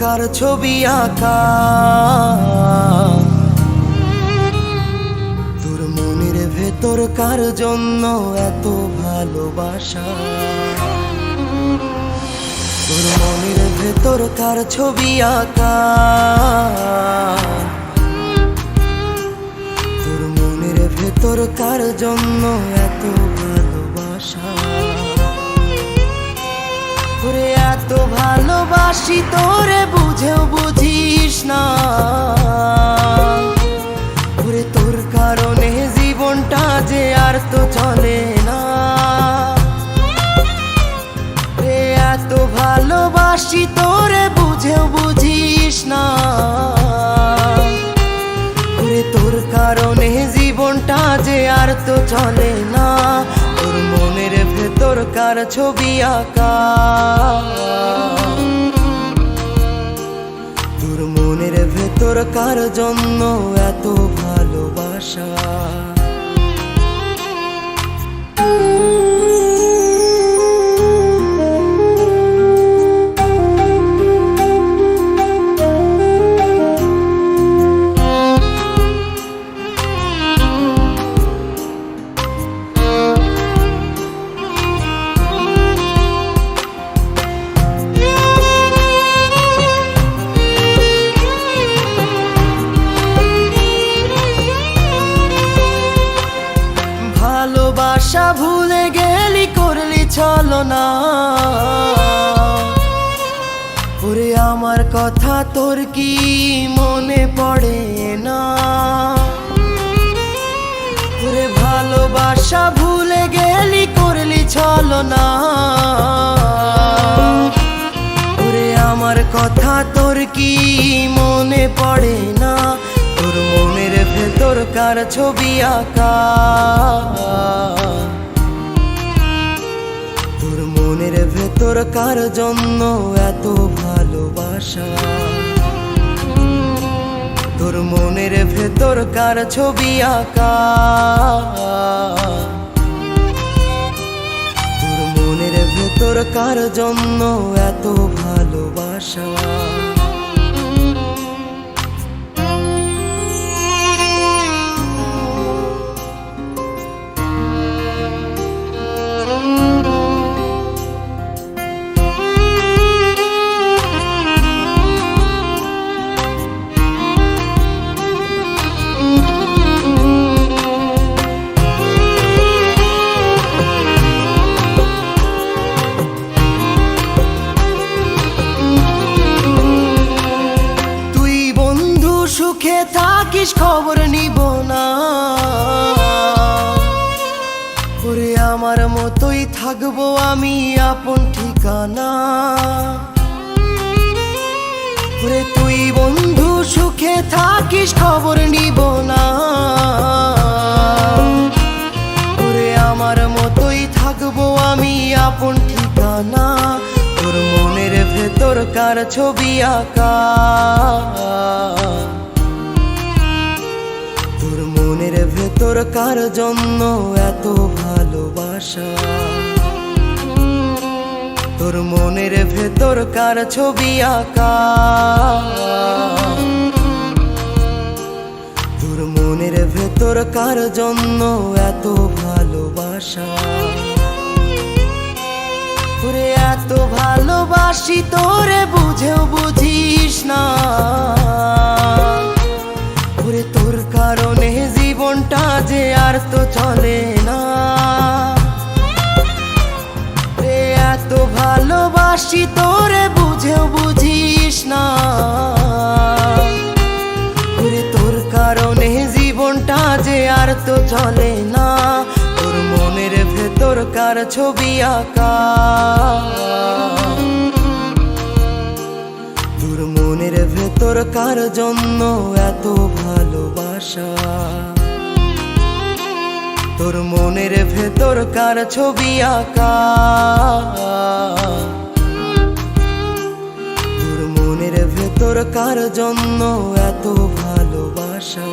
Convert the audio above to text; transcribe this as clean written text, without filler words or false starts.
কার ছবি আঁকা, তোর মনের ভেতর কার জন্য এত ভালোবাসা, তোর মনের ভেতর কার ছবি আঁকা, তোর মনের ভেতর কার জন্য এত ভালোবাসা। তোরে এত ভালোবাসি তোরে বুঝেও বুঝিস না, ওরে তোর কারণে জীবনটা যে আর তো চলে না। রে এত ভালোবাসি তোরে বুঝেও বুঝিস না, ওরে তোর কারণে জীবনটা যে আর তো চলে না। তোর মনের ভেতর কার ছবি আঁকা, তোর মনের ভেতর কার জন্য এত ভালোবাসা। ভালোবাসা ভুলে গেলি করলি ছলনা, ওরে আমার কথা তোর কি মনে পড়ে না। ওরে ভালোবাসা ভুলে গেলি করলি ছলনা, ওরে আমার কথা তোর কি মনে পড়ে না। তোর মনের ভেতর কার ছবি আঁকা, তোর মনের ভেতর কার জন্য এত ভালোবাসা, তোর মনের ভেতর কার ছবি আঁকা, তোর মনের ভেতর কার জন্য এত ভালোবাসা। সুখে থাকিস খবর নিব না, ওরে আমার মতোই থাকবো আমি আপন ঠিকানা। ওরে তুই বন্ধু সুখে থাকিস খবর নিব না, ওরে আমার মতোই থাকবো আমি আপন ঠিকানা। তোর মনের ভেতর কার ছবি আঁকা, তোর মনের ভেতর কার জন্য এত ভালোবাসা, তোর মনের ভেতর কার ছবি আঁকা, তোর মনের ভেতর কার জন্য এত ভালোবাসা। তোরে এত ভালোবাসি তোরে বুঝেও বুঝিস না, ওরে তোর কারণে জীবনটা যে আর তো চলে না। রে এত ভালোবাসি তোরে বুঝেও বুঝিস না, ওরে তোর কারণে জীবনটা যে আর তো চলে না। তোর মনের ভেতর কার ছবি আঁকা, তোর মনের ভেতর কার জন্য এত ভালোবাসা, তোর মনের ভেতর কার ছবি আঁকা, তোর মনের ভেতর কার জন্য এত ভালোবাসা।